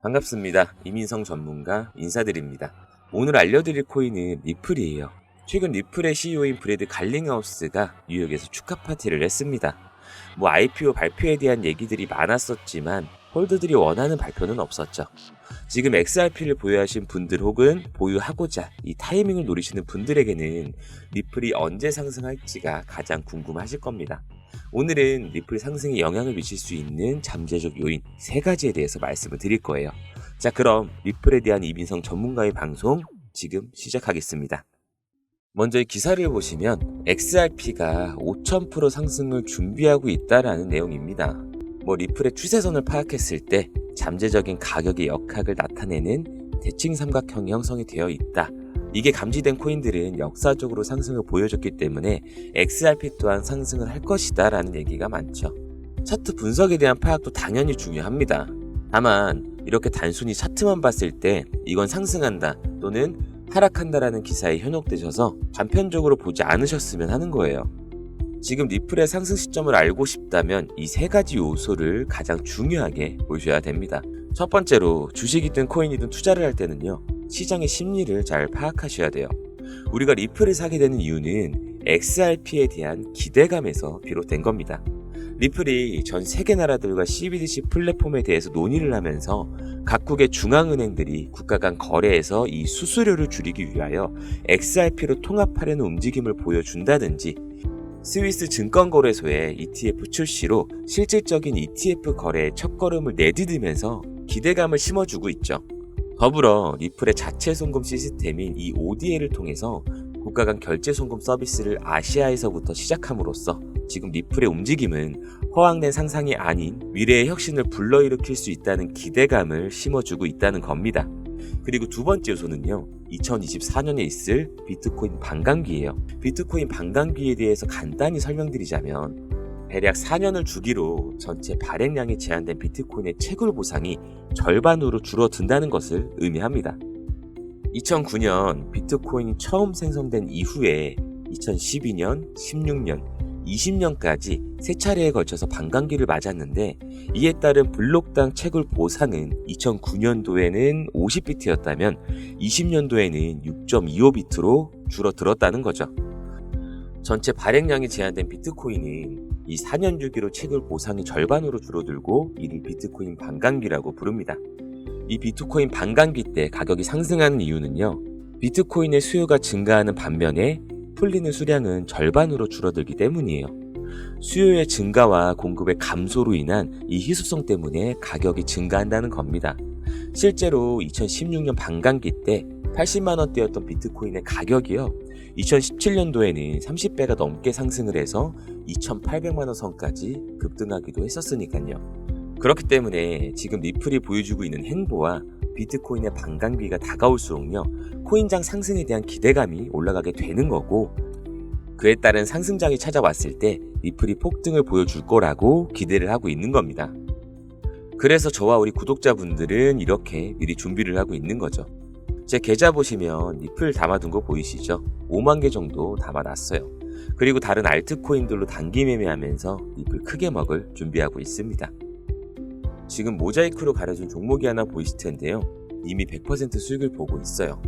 반갑습니다. 이민성 전문가 인사드립니다. 오늘 알려드릴 코인은 리플이에요. 최근 리플의 CEO인 브래드 갈링하우스가 뉴욕에서 축하 파티를 했습니다. IPO 발표에 대한 얘기들이 많았었지만 홀더들이 원하는 발표는 없었죠. 지금 XRP를 보유하신 분들 혹은 보유하고자 이 타이밍을 노리시는 분들에게는 리플이 언제 상승할지가 가장 궁금하실 겁니다. 오늘은 리플 상승에 영향을 미칠 수 있는 잠재적 요인 3가지에 대해서 말씀을 드릴 거예요. 자, 그럼 리플에 대한 이민성 전문가의 방송 지금 시작하겠습니다. 먼저 이 기사를 보시면 XRP가 5000% 상승을 준비하고 있다라는 내용입니다. 리플의 추세선을 파악했을 때 잠재적인 가격의 역학을 나타내는 대칭 삼각형이 형성이 되어 있다. 이게 감지된 코인들은 역사적으로 상승을 보여줬기 때문에 XRP 또한 상승을 할 것이다 라는 얘기가 많죠. 차트 분석에 대한 파악도 당연히 중요합니다. 다만 이렇게 단순히 차트만 봤을 때 이건 상승한다 또는 하락한다라는 기사에 현혹되셔서 단편적으로 보지 않으셨으면 하는 거예요. 지금 리플의 상승 시점을 알고 싶다면 이 3가지 요소를 가장 중요하게 보셔야 됩니다. 첫 번째로 주식이든 코인이든 투자를 할 때는요, 시장의 심리를 잘 파악하셔야 돼요. 우리가 리플을 사게 되는 이유는 XRP에 대한 기대감에서 비롯된 겁니다. 리플이 전 세계 나라들과 CBDC 플랫폼에 대해서 논의를 하면서 각국의 중앙은행들이 국가 간 거래에서 이 수수료를 줄이기 위하여 XRP로 통합하려는 움직임을 보여준다든지 스위스 증권거래소의 ETF 출시로 실질적인 ETF 거래의 첫걸음을 내디디면서 기대감을 심어주고 있죠. 더불어 리플의 자체 송금 시스템인 이 ODA를 통해서 국가 간 결제 송금 서비스를 아시아에서부터 시작함으로써 지금 리플의 움직임은 허황된 상상이 아닌 미래의 혁신을 불러일으킬 수 있다는 기대감을 심어주고 있다는 겁니다. 그리고 두 번째 요소는요, 2024년에 있을 비트코인 반감기예요. 비트코인 반감기에 대해서 간단히 설명드리자면 대략 4년을 주기로 전체 발행량이 제한된 비트코인의 채굴 보상이 절반으로 줄어든다는 것을 의미합니다. 2009년 비트코인이 처음 생성된 이후에 2012년, 16년, 20년까지 3차례에 걸쳐서 반감기를 맞았는데 이에 따른 블록당 채굴 보상은 2009년도에는 50비트였다면 20년도에는 6.25비트로 줄어들었다는 거죠. 전체 발행량이 제한된 비트코인은 이 4년 주기로 채굴 보상이 절반으로 줄어들고 이를 비트코인 반감기라고 부릅니다. 이 비트코인 반감기 때 가격이 상승하는 이유는요, 비트코인의 수요가 증가하는 반면에 풀리는 수량은 절반으로 줄어들기 때문이에요. 수요의 증가와 공급의 감소로 인한 이 희소성 때문에 가격이 증가한다는 겁니다. 실제로 2016년 반감기 때 80만원대였던 비트코인의 가격이요, 2017년도에는 30배가 넘게 상승을 해서 2,800만원 선까지 급등하기도 했었으니까요. 그렇기 때문에 지금 리플이 보여주고 있는 행보와 비트코인의 반감기가 다가올수록요, 코인장 상승에 대한 기대감이 올라가게 되는 거고, 그에 따른 상승장이 찾아왔을 때 리플이 폭등을 보여줄 거라고 기대를 하고 있는 겁니다. 그래서 저와 우리 구독자분들은 이렇게 미리 준비를 하고 있는 거죠. 제 계좌 보시면 리플 담아둔 거 보이시죠? 5만 개 정도 담아놨어요. 그리고 다른 알트코인들로 단기 매매하면서 리플 크게 먹을 준비하고 있습니다. 지금 모자이크로 가려준 종목이 하나 보이실 텐데요. 이미 100% 수익을 보고 있어요.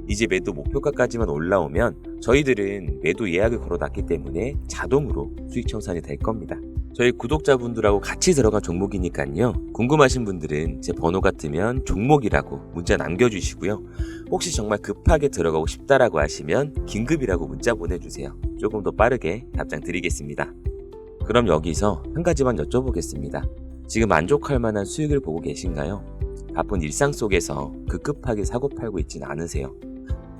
이제 매도 목표가까지만 올라오면 저희들은 매도 예약을 걸어놨기 때문에 자동으로 수익 청산이 될 겁니다. 저희 구독자분들하고 같이 들어간 종목이니까요. 궁금하신 분들은 제 번호가 뜨면 종목이라고 문자 남겨주시고요. 혹시 정말 급하게 들어가고 싶다라고 하시면 긴급이라고 문자 보내주세요. 조금 더 빠르게 답장 드리겠습니다. 그럼 여기서 한 가지만 여쭤보겠습니다. 지금 만족할 만한 수익을 보고 계신가요? 바쁜 일상 속에서 급급하게 사고팔고 있진 않으세요?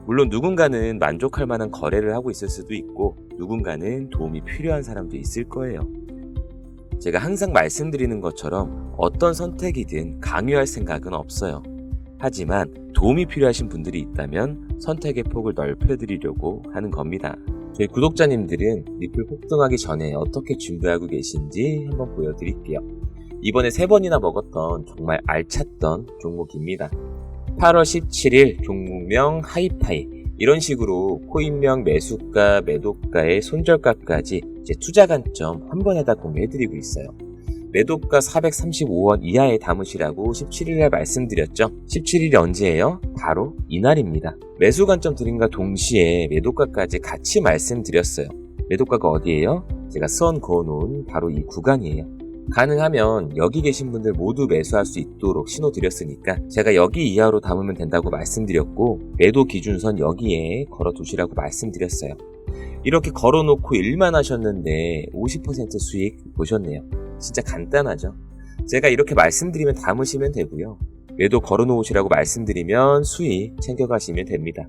물론 누군가는 만족할 만한 거래를 하고 있을 수도 있고 누군가는 도움이 필요한 사람도 있을 거예요. 제가 항상 말씀드리는 것처럼 어떤 선택이든 강요할 생각은 없어요. 하지만 도움이 필요하신 분들이 있다면 선택의 폭을 넓혀드리려고 하는 겁니다. 저희 구독자님들은 리플 폭등하기 전에 어떻게 준비하고 계신지 한번 보여드릴게요. 이번에 3번이나 먹었던 정말 알찼던 종목입니다. 8월 17일 종목명 하이파이, 이런 식으로 코인명 매수가, 매도가의 손절가까지 제 투자 관점 한 번에 다 공유해드리고 있어요. 매도가 435원 이하에 담으시라고 17일에 말씀드렸죠. 17일이 언제예요? 바로 이날입니다. 매수 관점 드림과 동시에 매도가까지 같이 말씀드렸어요. 매도가가 어디예요? 제가 선 그어놓은 바로 이 구간이에요. 가능하면 여기 계신 분들 모두 매수할 수 있도록 신호 드렸으니까 제가 여기 이하로 담으면 된다고 말씀드렸고, 매도 기준선 여기에 걸어두시라고 말씀드렸어요. 이렇게 걸어놓고 일만 하셨는데 50% 수익 보셨네요. 진짜 간단하죠. 제가 이렇게 말씀드리면 담으시면 되고요. 매도 걸어놓으시라고 말씀드리면 수익 챙겨가시면 됩니다.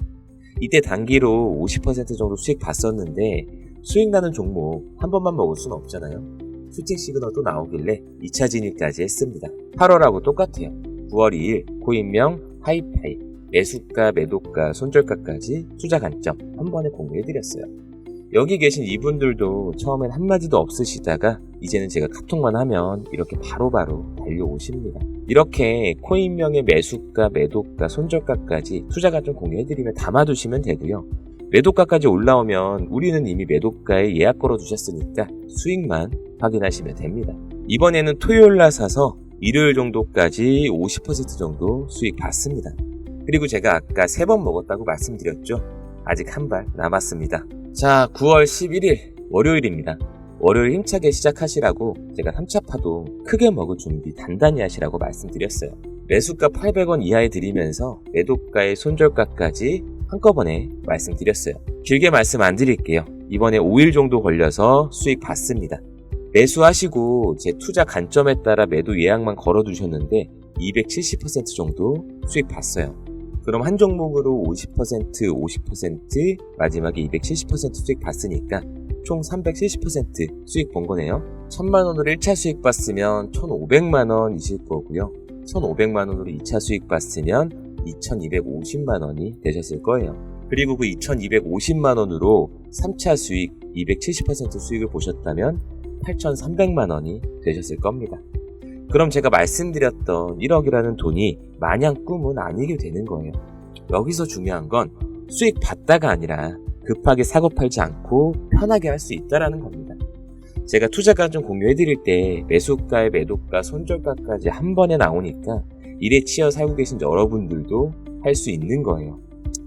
이때 단기로 50% 정도 수익 봤었는데, 수익 나는 종목 한 번만 먹을 수는 없잖아요. 슈팅 시그널도 나오길래 2차 진입까지 했습니다. 8월하고 똑같아요. 9월 2일 코인명 하이파이, 매수가, 매도가, 손절가까지 투자 관점 한 번에 공유해드렸어요. 여기 계신 이분들도 처음엔 한마디도 없으시다가 이제는 제가 카톡만 하면 이렇게 바로바로 달려오십니다. 이렇게 코인명의 매수가, 매도가, 손절가까지 투자 관점 공유해드리면 담아두시면 되고요. 매도가까지 올라오면 우리는 이미 매도가에 예약 걸어두셨으니까 수익만 확인하시면 됩니다. 이번에는 토요일날 사서 일요일 정도까지 50% 정도 수익 봤습니다. 그리고 제가 아까 3번 먹었다고 말씀드렸죠. 아직 한 발 남았습니다. 자, 9월 11일 월요일입니다. 월요일 힘차게 시작하시라고 제가 3차 파도 크게 먹을 준비 단단히 하시라고 말씀드렸어요. 매수가 800원 이하에 드리면서 매도가의 손절가까지 한꺼번에 말씀드렸어요. 길게 말씀 안 드릴게요. 이번에 5일 정도 걸려서 수익 봤습니다. 매수하시고 제 투자 관점에 따라 매도 예약만 걸어두셨는데 270% 정도 수익 봤어요. 그럼 한 종목으로 50%, 마지막에 270% 수익 봤으니까 총 370% 수익 본 거네요. 1000만원으로 1차 수익 봤으면 1500만원이실 거고요. 1500만원으로 2차 수익 봤으면 2250만원이 되셨을 거예요. 그리고 그 2250만원으로 3차 수익 270% 수익을 보셨다면 8300만원이 되셨을 겁니다. 그럼 제가 말씀드렸던 1억이라는 돈이 마냥 꿈은 아니게 되는 거예요. 여기서 중요한 건 수익 봤다가 아니라 급하게 사고 팔지 않고 편하게 할 수 있다는 겁니다. 제가 투자 관점 공유해드릴 때 매수가에 매도가, 손절가까지 한 번에 나오니까 일에 치여 살고 계신 여러분들도 할 수 있는 거예요.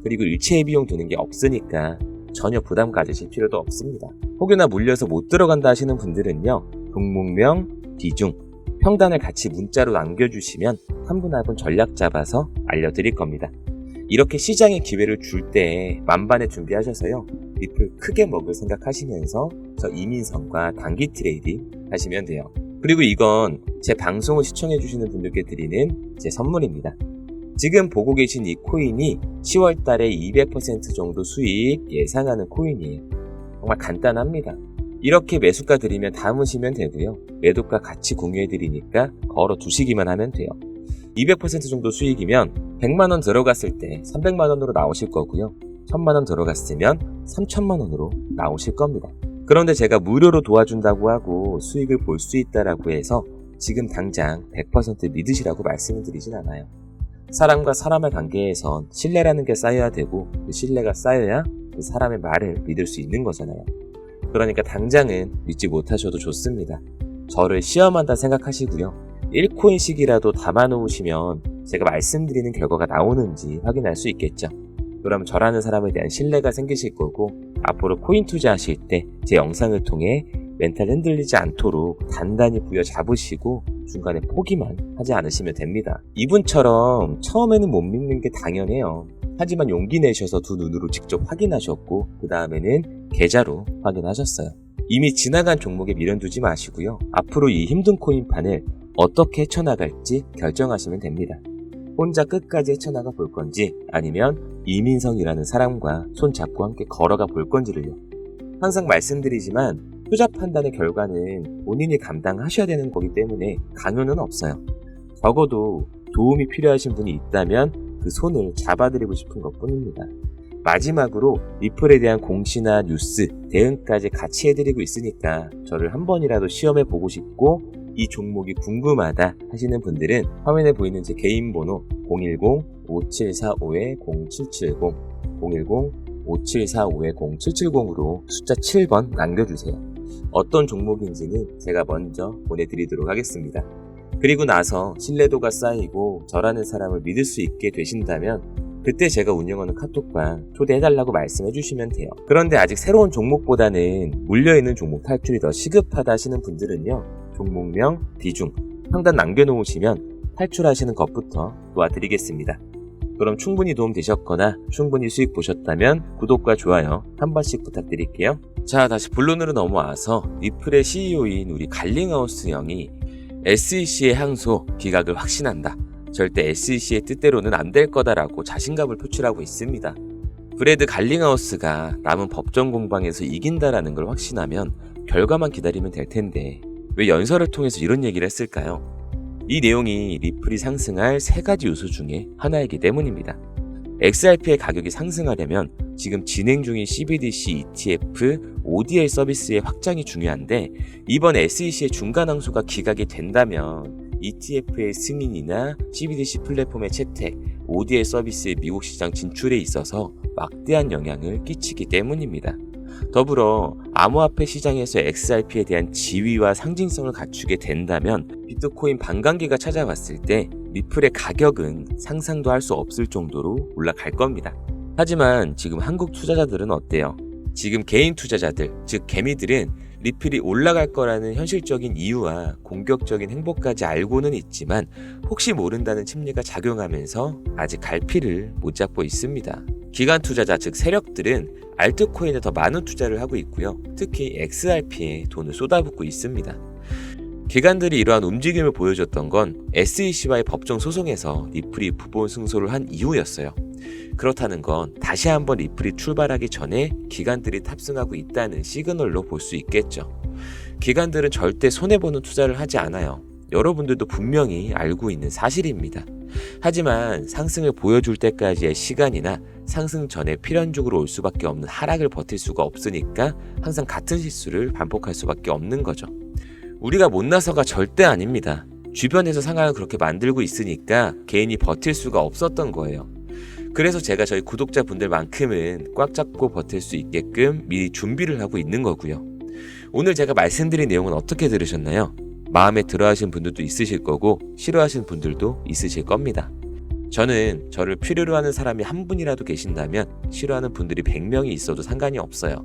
그리고 일체의 비용 드는 게 없으니까 전혀 부담 가지실 필요도 없습니다. 혹여나 물려서 못 들어간다 하시는 분들은요, 종목명, 비중, 평단을 같이 문자로 남겨주시면 한 분 한 분 전략 잡아서 알려드릴 겁니다. 이렇게 시장의 기회를 줄 때 만반에 준비하셔서요, 리플 크게 먹을 생각하시면서 저 이민성과 단기 트레이딩 하시면 돼요. 그리고 이건 제 방송을 시청해주시는 분들께 드리는 제 선물입니다. 지금 보고 계신 이 코인이 10월 달에 200% 정도 수익 예상하는 코인이에요. 정말 간단합니다. 이렇게 매수가 드리면 담으시면 되고요. 매도가 같이 공유해드리니까 걸어 두시기만 하면 돼요. 200% 정도 수익이면 100만원 들어갔을 때 300만원으로 나오실 거고요. 1000만원 들어갔으면 3000만원으로 나오실 겁니다. 그런데 제가 무료로 도와준다고 하고 수익을 볼 수 있다라고 해서 지금 당장 100% 믿으시라고 말씀을 드리진 않아요. 사람과 사람의 관계에선 신뢰라는 게 쌓여야 되고, 그 신뢰가 쌓여야 그 사람의 말을 믿을 수 있는 거잖아요. 그러니까 당장은 믿지 못하셔도 좋습니다. 저를 시험한다 생각하시고요. 1코인씩이라도 담아놓으시면 제가 말씀드리는 결과가 나오는지 확인할 수 있겠죠. 그럼 저라는 사람에 대한 신뢰가 생기실 거고, 앞으로 코인 투자하실 때 제 영상을 통해 멘탈 흔들리지 않도록 단단히 부여잡으시고 중간에 포기만 하지 않으시면 됩니다. 이분처럼 처음에는 못 믿는 게 당연해요. 하지만 용기 내셔서 두 눈으로 직접 확인하셨고, 그 다음에는 계좌로 확인하셨어요. 이미 지나간 종목에 미련 두지 마시고요. 앞으로 이 힘든 코인판을 어떻게 헤쳐나갈지 결정하시면 됩니다. 혼자 끝까지 헤쳐나가 볼 건지, 아니면 이민성이라는 사람과 손잡고 함께 걸어가 볼 건지를요. 항상 말씀드리지만 투자 판단의 결과는 본인이 감당하셔야 되는 거기 때문에 강요는 없어요. 적어도 도움이 필요하신 분이 있다면 그 손을 잡아드리고 싶은 것 뿐입니다. 마지막으로 리플에 대한 공시나 뉴스, 대응까지 같이 해드리고 있으니까 저를 한 번이라도 시험해보고 싶고 이 종목이 궁금하다 하시는 분들은 화면에 보이는 제 개인 번호 010-5745-0770 010-5745-0770으로 숫자 7번 남겨주세요. 어떤 종목인지는 제가 먼저 보내드리도록 하겠습니다. 그리고 나서 신뢰도가 쌓이고 저라는 사람을 믿을 수 있게 되신다면 그때 제가 운영하는 카톡방 초대해달라고 말씀해 주시면 돼요. 그런데 아직 새로운 종목보다는 물려있는 종목 탈출이 더 시급하다 하시는 분들은요, 종목명, 비중, 상단 남겨놓으시면 탈출하시는 것부터 도와드리겠습니다. 그럼 충분히 도움 되셨거나 충분히 수익 보셨다면 구독과 좋아요 한 번씩 부탁드릴게요. 자, 다시 본론으로 넘어와서 리플의 CEO인 우리 갈링하우스 형이 SEC의 항소 기각을 확신한다. 절대 SEC의 뜻대로는 안 될 거다라고 자신감을 표출하고 있습니다. 브래드 갈링하우스가 남은 법정 공방에서 이긴다라는 걸 확신하면 결과만 기다리면 될 텐데 왜 연설을 통해서 이런 얘기를 했을까요? 이 내용이 리플이 상승할 세 가지 요소 중에 하나이기 때문입니다. XRP의 가격이 상승하려면 지금 진행 중인 CBDC ETF, ODL 서비스의 확장이 중요한데 이번 SEC의 중간 항소가 기각이 된다면 ETF의 승인이나 CBDC 플랫폼의 채택, ODL 서비스의 미국 시장 진출에 있어서 막대한 영향을 끼치기 때문입니다. 더불어 암호화폐 시장에서 XRP에 대한 지위와 상징성을 갖추게 된다면 비트코인 반감기가 찾아왔을 때 리플의 가격은 상상도 할 수 없을 정도로 올라갈 겁니다. 하지만 지금 한국 투자자들은 어때요? 지금 개인 투자자들, 즉 개미들은 리플이 올라갈 거라는 현실적인 이유와 공격적인 행보까지 알고는 있지만 혹시 모른다는 심리가 작용하면서 아직 갈피를 못 잡고 있습니다. 기관 투자자, 즉 세력들은 알트코인에 더 많은 투자를 하고 있고요. 특히 XRP에 돈을 쏟아붓고 있습니다. 기관들이 이러한 움직임을 보여줬던 건 SEC와의 법정 소송에서 리플이 부본 승소를 한 이후였어요. 그렇다는 건 다시 한번 리플이 출발하기 전에 기관들이 탑승하고 있다는 시그널로 볼 수 있겠죠. 기관들은 절대 손해보는 투자를 하지 않아요. 여러분들도 분명히 알고 있는 사실입니다. 하지만 상승을 보여줄 때까지의 시간이나 상승 전에 필연적으로 올 수밖에 없는 하락을 버틸 수가 없으니까 항상 같은 실수를 반복할 수밖에 없는 거죠. 우리가 못나서가 절대 아닙니다. 주변에서 상황을 그렇게 만들고 있으니까 개인이 버틸 수가 없었던 거예요. 그래서 제가 저희 구독자분들만큼은 꽉 잡고 버틸 수 있게끔 미리 준비를 하고 있는 거고요. 오늘 제가 말씀드린 내용은 어떻게 들으셨나요? 마음에 들어하신 분들도 있으실 거고 싫어하시는 분들도 있으실 겁니다. 저는 저를 필요로 하는 사람이 한 분이라도 계신다면 싫어하는 분들이 100명이 있어도 상관이 없어요.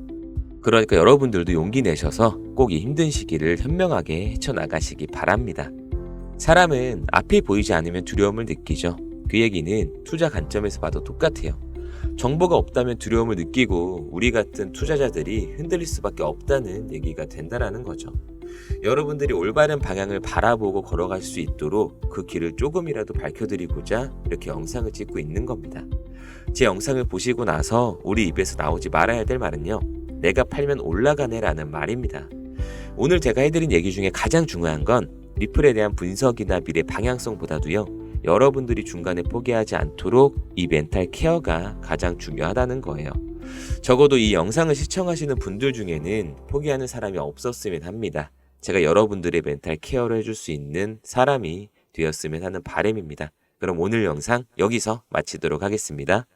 그러니까 여러분들도 용기 내셔서 꼭 이 힘든 시기를 현명하게 헤쳐나가시기 바랍니다. 사람은 앞이 보이지 않으면 두려움을 느끼죠. 그 얘기는 투자 관점에서 봐도 똑같아요. 정보가 없다면 두려움을 느끼고 우리 같은 투자자들이 흔들릴 수밖에 없다는 얘기가 된다라는 거죠. 여러분들이 올바른 방향을 바라보고 걸어갈 수 있도록 그 길을 조금이라도 밝혀드리고자 이렇게 영상을 찍고 있는 겁니다. 제 영상을 보시고 나서 우리 입에서 나오지 말아야 될 말은요, 내가 팔면 올라가네 라는 말입니다. 오늘 제가 해드린 얘기 중에 가장 중요한 건 리플에 대한 분석이나 미래 방향성보다도요, 여러분들이 중간에 포기하지 않도록 이 멘탈 케어가 가장 중요하다는 거예요. 적어도 이 영상을 시청하시는 분들 중에는 포기하는 사람이 없었으면 합니다. 제가 여러분들의 멘탈 케어를 해줄 수 있는 사람이 되었으면 하는 바람입니다. 그럼 오늘 영상 여기서 마치도록 하겠습니다.